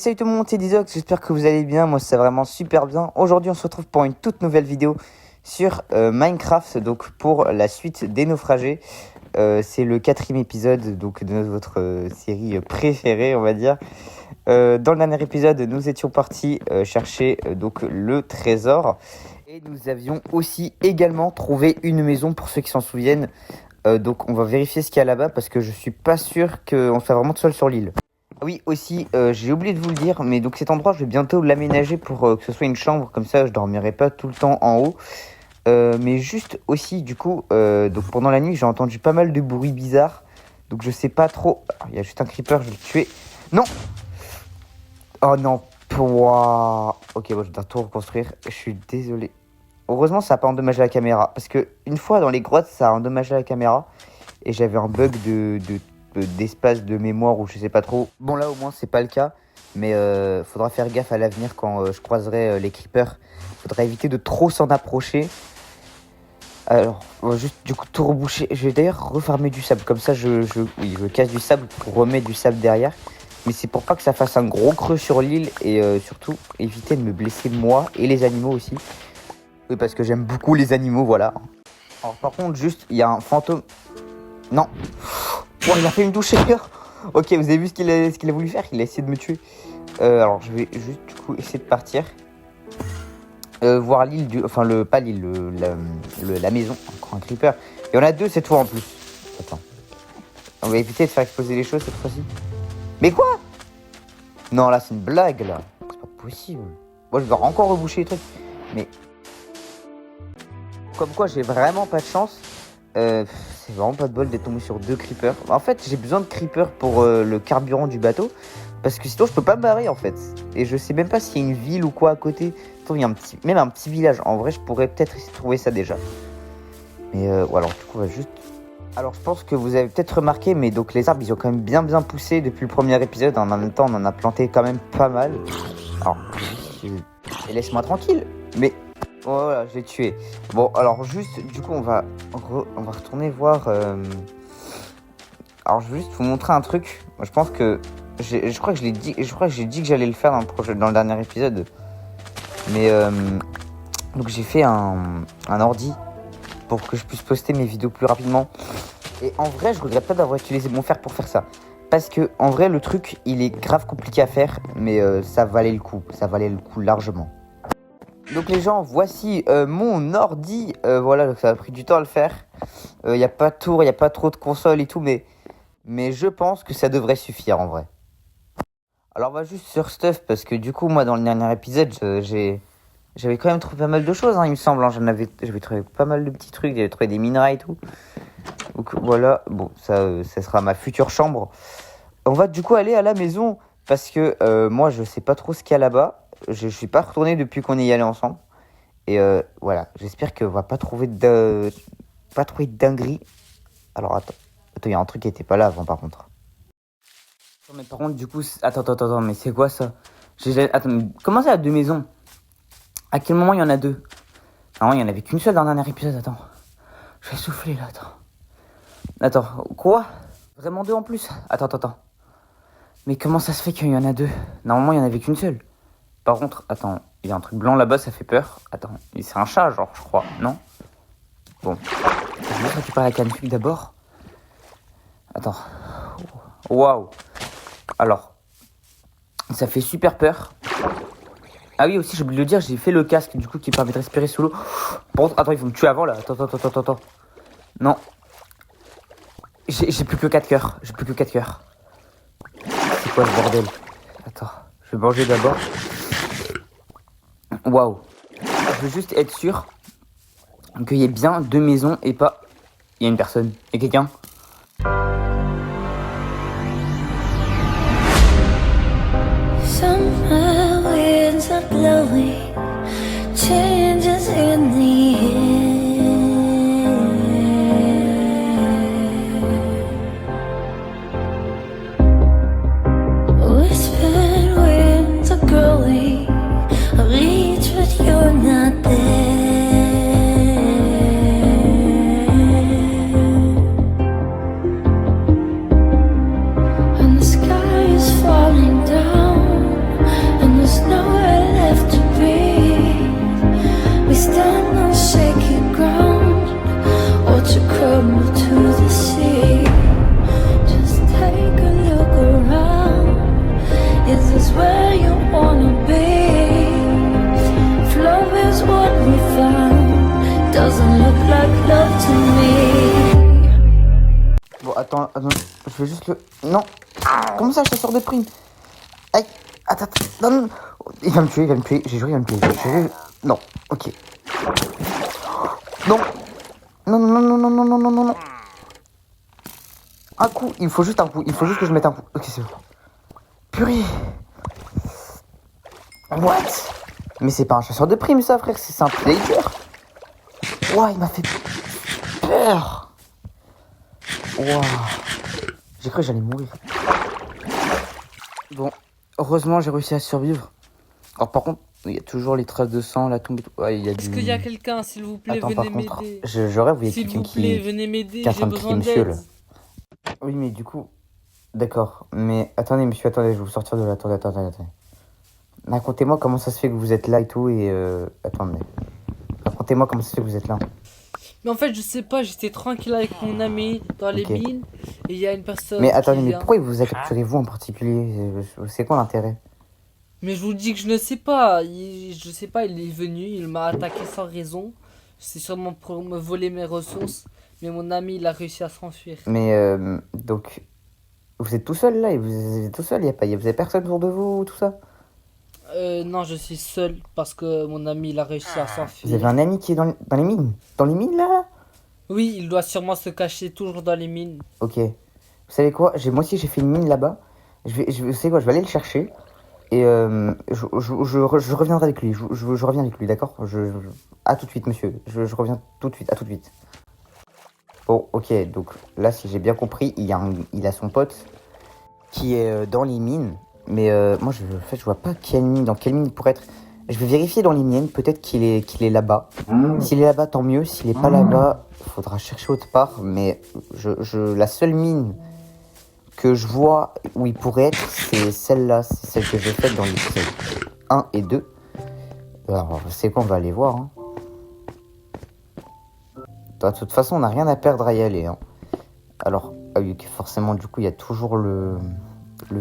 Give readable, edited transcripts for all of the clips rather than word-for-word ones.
salut tout le monde, c'est Dizox, j'espère que vous allez bien, moi ça va vraiment super bien. Aujourd'hui on se retrouve pour une toute nouvelle vidéo sur Minecraft, donc pour la suite des naufragés. C'est le 4e épisode donc, de notre série préférée, on va dire. Dans le dernier épisode, nous étions partis chercher donc le trésor. Et nous avions aussi également trouvé une maison pour ceux qui s'en souviennent. Donc on va vérifier ce qu'il y a là-bas parce que je suis pas sûr qu'on soit vraiment tout seul sur l'île. Oui, aussi, j'ai oublié de vous le dire, mais donc cet endroit, je vais bientôt l'aménager pour que ce soit une chambre, comme ça je dormirai pas tout le temps en haut. Mais juste aussi, du coup, donc pendant la nuit, j'ai entendu pas mal de bruits bizarres. Donc je sais pas trop. Il y a juste un creeper, je vais le tuer. Non! Oh non, pouah. Ok, bon, je dois tout reconstruire. Je suis désolé. Heureusement, ça n'a pas endommagé la caméra. Parce que une fois dans les grottes, ça a endommagé la caméra. Et j'avais un bug d'espace de mémoire ou je sais pas trop. Bon là au moins c'est pas le cas, mais faudra faire gaffe à l'avenir quand je croiserai les creepers. Faudra éviter de trop s'en approcher. Alors on va juste du coup tout reboucher. Je vais d'ailleurs refarmer du sable, comme ça je casse du sable pour remettre du sable derrière. Mais c'est pour pas que ça fasse un gros creux sur l'île et surtout éviter de me blesser moi et les animaux aussi. Oui, parce que j'aime beaucoup les animaux, voilà. Alors par contre juste il y a un fantôme. Non. Oh, il a fait une douche. Ok, vous avez vu ce qu'il a voulu faire? Il a essayé de me tuer. Alors, je vais juste du coup essayer de partir. Voir l'île du... Enfin, pas l'île, la maison. Encore un creeper. Il y en a deux cette fois en plus. Attends. On va éviter de faire exploser les choses cette fois-ci. Mais quoi? Non, là, c'est une blague, là. C'est pas possible. Moi, je dois encore reboucher les trucs. Mais... Comme quoi, j'ai vraiment pas de chance. C'est vraiment pas de bol d'être tombé sur 2 creepers. En fait, j'ai besoin de creepers pour le carburant du bateau. Parce que sinon, je peux pas me barrer en fait. Et je sais même pas s'il y a une ville ou quoi à côté. Il y a même un petit village. En vrai, je pourrais peut-être essayer de trouver ça déjà. Mais alors, du coup, on va juste... Alors, je pense que vous avez peut-être remarqué, mais donc les arbres, ils ont quand même bien poussé depuis le premier épisode. En même temps, on en a planté quand même pas mal. Alors, et laisse-moi tranquille. Mais... Voilà, je l'ai tué. Bon, alors juste, du coup, on va retourner voir... Alors, je vais juste vous montrer un truc. Moi, je pense que... Je crois que j'ai dit que j'allais le faire dans le dernier épisode. Mais... Donc, j'ai fait un ordi pour que je puisse poster mes vidéos plus rapidement. Et en vrai, je regrette pas d'avoir utilisé mon fer pour faire ça. Parce que, en vrai, le truc, il est grave compliqué à faire. Mais ça valait le coup. Ça valait le coup largement. Donc les gens, voici mon ordi. Voilà, donc ça a pris du temps à le faire. Il n'y a pas de tour, il n'y a pas trop de console et tout, mais je pense que ça devrait suffire en vrai. Alors on va juste sur stuff parce que du coup moi dans le dernier épisode j'avais quand même trouvé pas mal de choses, hein, il me semble. Hein, j'avais trouvé pas mal de petits trucs, j'avais trouvé des minerais et tout. Donc voilà, bon ça sera ma future chambre. On va du coup aller à la maison parce que moi je sais pas trop ce qu'il y a là-bas. Je suis pas retourné depuis qu'on est y allé ensemble. Et voilà, j'espère qu'on va pas trouver de dinguerie. Alors attends, il y a un truc qui était pas là avant par contre. Mais par contre, du coup, attends, mais c'est quoi ça? Attends, mais comment ça, il y a 2 maisons? À quel moment il y en a 2? Non, il y en avait qu'une seule dans le dernier épisode, attends. Je vais souffler là, attends. Attends, quoi? Vraiment 2 en plus? Attends. Mais comment ça se fait qu'il y en a 2? Normalement, il y en avait qu'une seule. Par contre, attends, il y a un truc blanc là-bas, ça fait peur. Attends, c'est un chat, genre, je crois, non? Bon, je vais récupérer la canne d'abord. Attends. Waouh. Alors, ça fait super peur. Ah oui, aussi, j'ai oublié de le dire, j'ai fait le casque, du coup, qui permet de respirer sous l'eau. Par contre, attends, il faut me tuer avant, là. Attends. Non. J'ai plus que 4 cœurs. C'est quoi ce bordel? Attends, je vais manger d'abord. Waouh. Je veux juste être sûr qu'il y ait bien 2 maisons et pas... Il y a une personne. Il y a quelqu'un? Summer winds are blowing, changes in the air. Whispered winds are growing, I reach but you're not there. doesn't look like love to me. Bon, attends, je veux juste le... Non. Comment ça, chasseur de primes? Aïe. Attends, non. Il va me tuer, j'ai juré, il va me tuer. Non, ok. Non. Non. Un coup, il faut juste un coup. Il faut juste que je mette un coup. Ok, c'est bon. Purée. What? Mais c'est pas un chasseur de primes, ça, frère. C'est un pillager. Ouah, il m'a fait peur. Ouah. J'ai cru que j'allais mourir. Bon, heureusement, j'ai réussi à survivre. Alors, par contre, il y a toujours les traces de sang, la tombe et tout. Ouais, il y a Est-ce qu'il y a quelqu'un, s'il vous plaît, Attends, venez par contre, m'aider. je rêve, il y a S'il quelqu'un vous plaît, venez qui m'aider, est en j'ai train de crier besoin monsieur, d'aide. là. Oui, mais du coup, d'accord. Mais attendez, monsieur, attendez, je vais vous sortir de là. Attendez. Racontez-moi comment ça se fait que vous êtes là et tout, et attendez. Racontez-moi comment ça se fait que vous êtes là. Mais en fait, je sais pas, j'étais tranquille avec mon ami dans les Ok. mines et il y a une personne. Mais attendez, qui mais vient. pourquoi il vous a capturé, vous en particulier? C'est quoi l'intérêt? Mais je vous dis que je ne sais pas. Je sais pas, il est venu, il m'a attaqué sans raison. C'est sûrement pour me voler mes ressources. Mais mon ami, il a réussi à s'enfuir. Mais donc, vous êtes tout seul là, et vous êtes tout seul, vous avez personne autour de vous, tout ça? Non, je suis seul parce que mon ami, il a réussi à Vous s'enfuir. avez un ami qui est dans les mines? Dans les mines là? Oui, il doit sûrement se cacher toujours dans les mines. Ok. Vous savez quoi? Moi aussi j'ai fait une mine là-bas. Vous savez quoi? Je vais aller le chercher. Et je reviendrai avec lui. Je reviens avec lui, d'accord? À tout de suite, monsieur. Je reviens tout de suite, à tout de suite. Bon, ok. Donc là, si j'ai bien compris, il a son pote qui est dans les mines. Mais moi, en fait, je vois pas dans quelle mine il pourrait être. Je vais vérifier dans les miennes. Peut-être qu'il est là-bas. S'il est là-bas, tant mieux. S'il est pas là-bas, faudra chercher autre part. Mais la seule mine que je vois où il pourrait être, c'est celle-là. C'est celle que j'ai faite dans l'épisode 1 et 2. Alors, c'est quoi, on va aller voir. Hein. De toute façon, on n'a rien à perdre à y aller. Hein. Alors, ah oui, forcément, du coup, il y a toujours le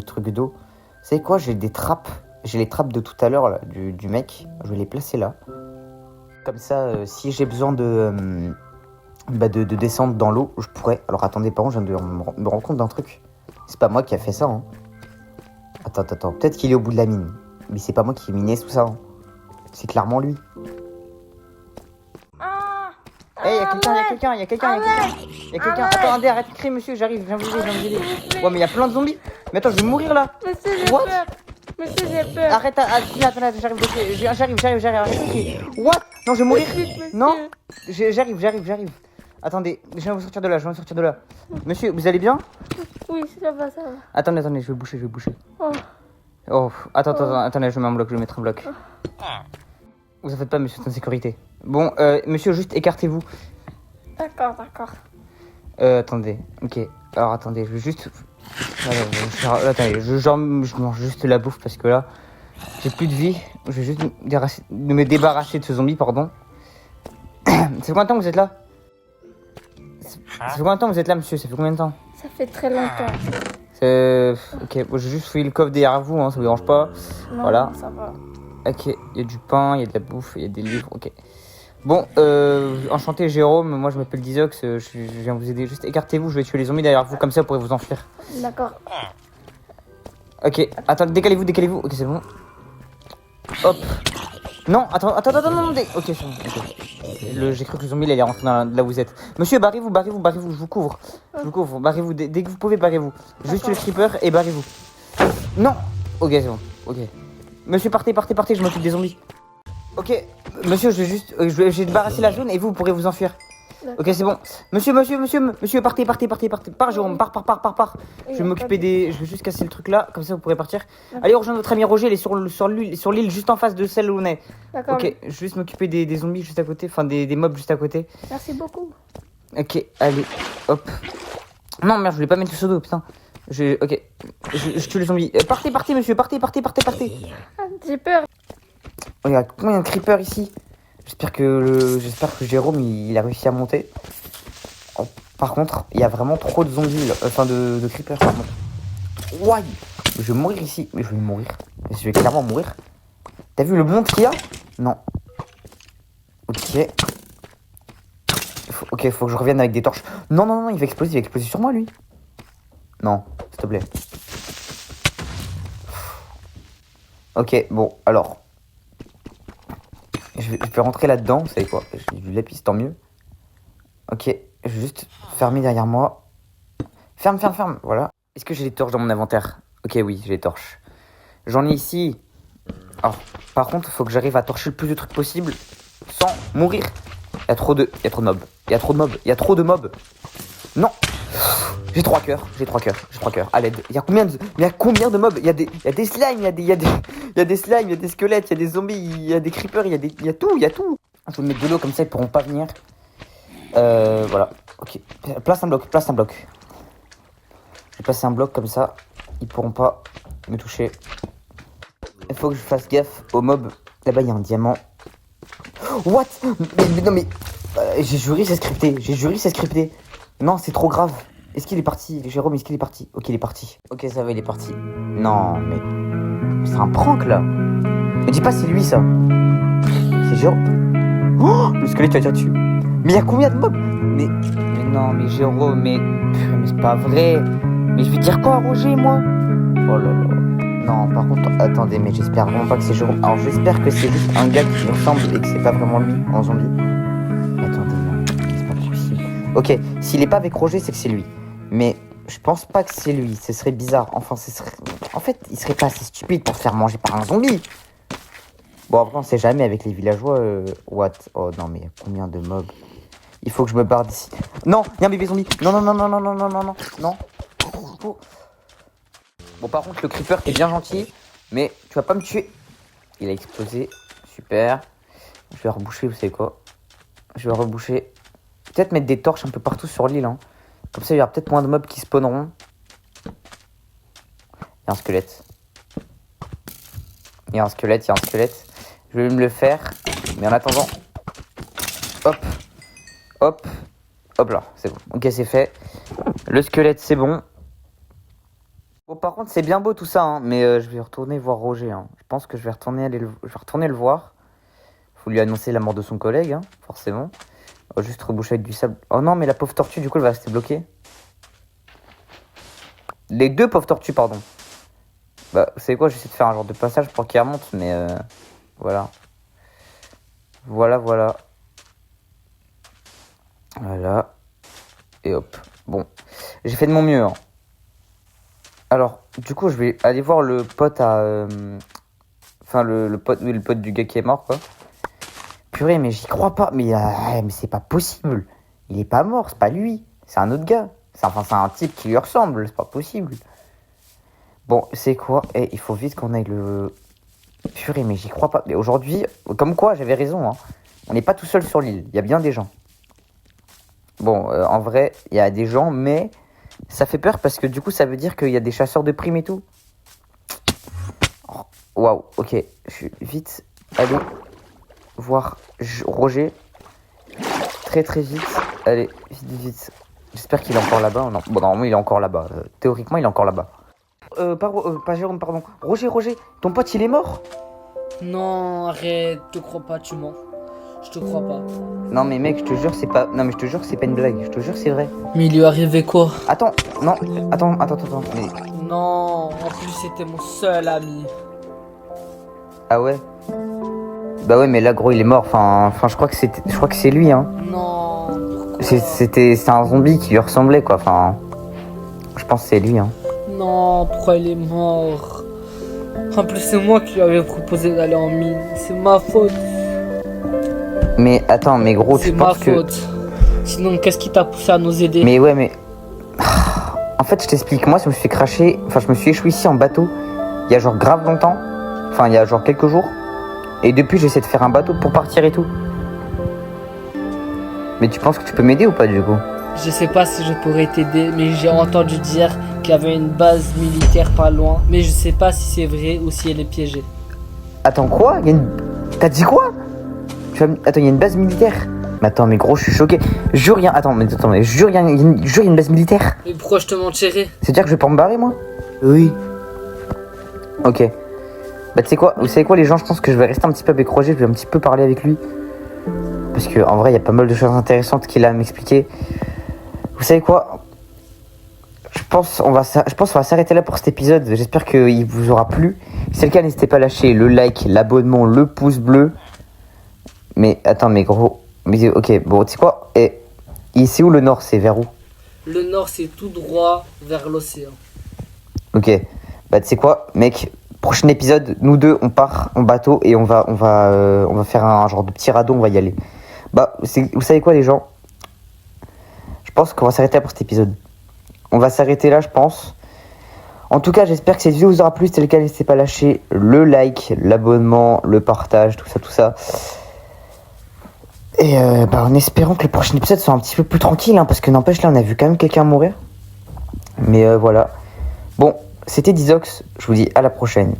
truc d'eau. Vous savez quoi, j'ai des trappes. J'ai les trappes de tout à l'heure là, du mec. Je vais les placer là. Comme ça, si j'ai besoin de descendre dans l'eau, je pourrais. Alors attendez, par contre, je viens de me rendre compte d'un truc. C'est pas moi qui a fait ça. Hein. Attends. Peut-être qu'il est au bout de la mine. Mais c'est pas moi qui ai miné tout ça. Hein. C'est clairement lui. Hey, y a quelqu'un. Attendez, arrête de crier, monsieur, j'arrive, je viens vous aider. Ouais, mais y a plein de zombies. Mais attends, je vais mourir là. Monsieur, j'ai What? peur. Monsieur, j'ai peur. Arrête, j'arrive, arrête de crier. What? Non, je vais mourir. Monsieur. Non, j'arrive. Attendez, je viens vous sortir de là, Monsieur, vous allez bien? Oui, ça va. Attendez, je vais boucher. Oh. Oh, attendez, je vais mettre un bloc. Vous en faites pas, monsieur, c'est en sécurité. Bon, monsieur, juste écartez-vous. D'accord. Attendez, ok. Alors attendez, je vais juste... Attendez, je mange juste la bouffe parce que là, j'ai plus de vie. Je vais juste me débarrasser de ce zombie, pardon. C'est combien de temps que vous êtes là? Monsieur? Ça fait combien de temps? Ça fait très longtemps. Ok, bon, j'ai juste fouillé le coffre derrière vous, hein, ça vous dérange pas. Non, Voilà. ça va. Ok, il y a du pain, il y a de la bouffe, il y a des livres, ok. Bon, enchanté Jérôme, moi je m'appelle Dizox, je viens vous aider. Juste écartez-vous, je vais tuer les zombies derrière vous, comme ça vous pourrez vous enfuir. D'accord. Ok, attends, décalez-vous, ok c'est bon. Hop. Non, attends, non, ok c'est bon, ok. J'ai cru que le zombie il allait rentrer là où vous êtes. Monsieur, barrez-vous, je vous couvre. Barrez-vous, dès que vous pouvez, barrez-vous. Juste le creeper et barrez-vous. Non. Ok, c'est bon, ok. Monsieur, partez, je m'occupe des zombies. Ok, monsieur, je vais débarrasser la zone et vous pourrez vous enfuir. Ok, c'est bon. Monsieur, partez. Pars, Jérôme, pars. Je vais m'occuper je vais juste casser le truc là, comme ça vous pourrez partir. Allez, rejoindre votre ami Roger, il est sur l'île juste en face de celle où on est. D'accord. Ok, je vais juste m'occuper des zombies juste à côté, enfin des mobs juste à côté. Merci beaucoup. Ok, allez, hop. Non, merde, je voulais pas mettre le seau d'eau, putain. Ok, je tue les zombies. Partez, monsieur, partez. Ah, j'ai peur. Regarde, combien de creepers ici? J'espère que Jérôme il a réussi à monter. Oh, par contre, il y a vraiment trop de zombies, là. Enfin de creepers. Pardon. Ouais, je vais mourir ici, mais je vais mourir. Je vais clairement mourir. T'as vu le monde qu'il y a? Non. Ok. Ok, faut que je revienne avec des torches. Non, non, non, il va exploser sur moi, lui. Non, s'il te plaît. Ok, bon, alors. Je vais rentrer là-dedans, vous savez quoi? J'ai du lapis, tant mieux. Ok, je vais juste fermer derrière moi. Ferme, voilà. Est-ce que j'ai des torches dans mon inventaire? Ok, oui, j'ai des torches. J'en ai ici. Alors, par contre, il faut que j'arrive à torcher le plus de trucs possible sans mourir. Il y a trop de mobs. Non. J'ai 3 cœurs. À l'aide. Il y a combien de mobs? Il y a des slimes, il y a des slimes, il y a des squelettes, il y a des zombies, il y a des creepers, il y a tout. Je vais mettre de l'eau comme ça, ils pourront pas venir. Voilà. Ok. Place un bloc. Je vais placer un bloc comme ça, ils pourront pas me toucher. Il faut que je fasse gaffe aux mobs. Là-bas, il y a un diamant. What? Mais non, mais... j'ai juré, c'est scripté. Non, c'est trop grave. Est-ce qu'il est parti? Jérôme, est-ce qu'il est parti? Ok, il est parti. Ok, ça va, il est parti. Non, mais... c'est un prank, là. Me dis pas, c'est lui, ça. C'est Jérôme. Oh, le squelette, tu vas tirer dessus. Mais il y a combien de mobs? Mais non, mais Jérôme, mais c'est pas vrai. Mais je vais dire quoi à Roger, moi? Oh là là. Non, par contre, attendez, mais j'espère vraiment pas que c'est Jérôme. Alors, j'espère que c'est juste un gars qui lui ressemble et que c'est pas vraiment lui en zombie. Attendez, non, c'est pas possible. Ok, s'il est pas avec Roger, c'est que c'est lui. Mais je pense pas que c'est lui. Ce serait bizarre. Enfin, en fait, il serait pas assez stupide pour se faire manger par un zombie. Bon, après, on sait jamais avec les villageois. What? Oh non, mais combien de mobs? Il faut que je me barre d'ici. Non, il y a un bébé zombie. Non. Oh. Bon, par contre, le creeper, t'es bien gentil, mais tu vas pas me tuer. Il a explosé. Super. Je vais reboucher, vous savez quoi? Peut-être mettre des torches un peu partout sur l'île. Hein. Comme ça, il y aura peut-être moins de mobs qui spawneront. Il y a un squelette. Je vais me le faire. Mais en attendant... Hop là, c'est bon. Ok, c'est fait. Le squelette, c'est bon. Bon, par contre, c'est bien beau tout ça, hein, mais je vais retourner voir Roger. Hein. Je pense que je vais retourner le voir. Faut lui annoncer la mort de son collègue, hein, forcément. On va juste reboucher avec du sable. Oh non, mais la pauvre tortue, du coup, elle va rester bloquée. Les deux pauvres tortues, pardon. Bah, vous savez quoi, j'essaie de faire un genre de passage pour qu'elle remonte, mais voilà. Voilà. Et hop. Bon, j'ai fait de mon mieux. Hein. Alors, du coup, je vais aller voir le pote à... Enfin, le pote du gars qui est mort, quoi. Purée, mais j'y crois pas. Mais c'est pas possible. Il est pas mort, c'est pas lui. C'est un autre gars. C'est un type qui lui ressemble. C'est pas possible. Bon, c'est quoi? Il faut vite qu'on aille le... Purée, mais j'y crois pas. Mais aujourd'hui, comme quoi, j'avais raison. Hein. On n'est pas tout seul sur l'île. Il y a bien des gens. Bon, en vrai, il y a des gens, mais... Ça fait peur parce que du coup, ça veut dire qu'il y a des chasseurs de primes et tout. Waouh, ok. Je vais vite aller voir Roger. Très vite. Allez, vite. J'espère qu'il est encore là-bas. Non. Bon, normalement, il est encore là-bas. Théoriquement, il est encore là-bas. Pas Jérôme, pardon. Roger, ton pote, il est mort? Non, arrête, je te crois pas, tu mens. Je te crois pas. Non mais mec, je te jure c'est pas... Non mais je te jure c'est pas une blague, je te jure c'est vrai. Mais il lui est arrivé quoi? Attends. Mais... Non, en plus c'était mon seul ami. Ah ouais? Bah ouais mais là gros il est mort, enfin je crois que c'est lui hein. Non, pourquoi? C'est un zombie qui lui ressemblait quoi, enfin... Je pense que c'est lui hein. Non, pourquoi il est mort? En plus c'est moi qui lui avais proposé d'aller en mine, c'est ma faute. Mais attends, mais gros, tu penses que... C'est ma faute. Sinon, qu'est-ce qui t'a poussé à nous aider? Mais ouais, mais... En fait, je t'explique. Moi, je me suis échoué ici en bateau. Il y a genre grave longtemps. Enfin, il y a genre quelques jours. Et depuis, j'essaie de faire un bateau pour partir et tout. Mais tu penses que tu peux m'aider ou pas, du coup? Je sais pas si je pourrais t'aider, mais j'ai entendu dire qu'il y avait une base militaire pas loin. Mais je sais pas si c'est vrai ou si elle est piégée. Attends, quoi? T'as dit quoi? Attends, il y a une base militaire. Mais attends, mais gros, je suis choqué. Jure, il y a une base militaire. Mais pourquoi je te mentirais? C'est-à-dire que je vais pas me barrer, moi? Oui. Ok. Bah, tu sais quoi? Vous savez quoi, les gens? Je pense que je vais rester un petit peu avec Roger. Je vais un petit peu parler avec lui. parce que en vrai il y a pas mal de choses intéressantes qu'il a à m'expliquer. Vous savez quoi? Je pense on va s'arrêter là pour cet épisode. J'espère qu'il vous aura plu. Si c'est le cas, n'hésitez pas à lâcher le like, l'abonnement, le pouce bleu. Mais attends, mais gros, mais ok, bon, tu sais quoi? Et c'est où le nord? C'est vers où? Le nord, c'est tout droit vers l'océan. Ok, bah tu sais quoi, mec? Prochain épisode, nous deux, on part en bateau et on va faire un genre de petit radeau, on va y aller. Bah, vous savez quoi, les gens? Je pense qu'on va s'arrêter là pour cet épisode. On va s'arrêter là, je pense. En tout cas, j'espère que cette vidéo vous aura plu. Si c'est le cas, n'hésitez pas à lâcher le like, l'abonnement, le partage, tout ça. Et en espérant que le prochain épisode soit un petit peu plus tranquille, hein, parce que n'empêche, là, on a vu quand même quelqu'un mourir. Mais voilà. Bon, c'était Dizox. Je vous dis à la prochaine.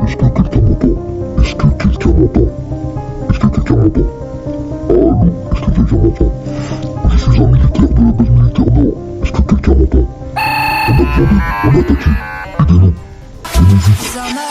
Est-ce que quelqu'un m'entend? Est-ce que quelqu'un m'entend? Est-ce que quelqu'un m'entend? Allô? Est-ce que quelqu'un m'entend? Je suis un militaire de la base militaire Nord. Est-ce que quelqu'un m'entend? On a attaqué. Aidez-nous. Venez vite.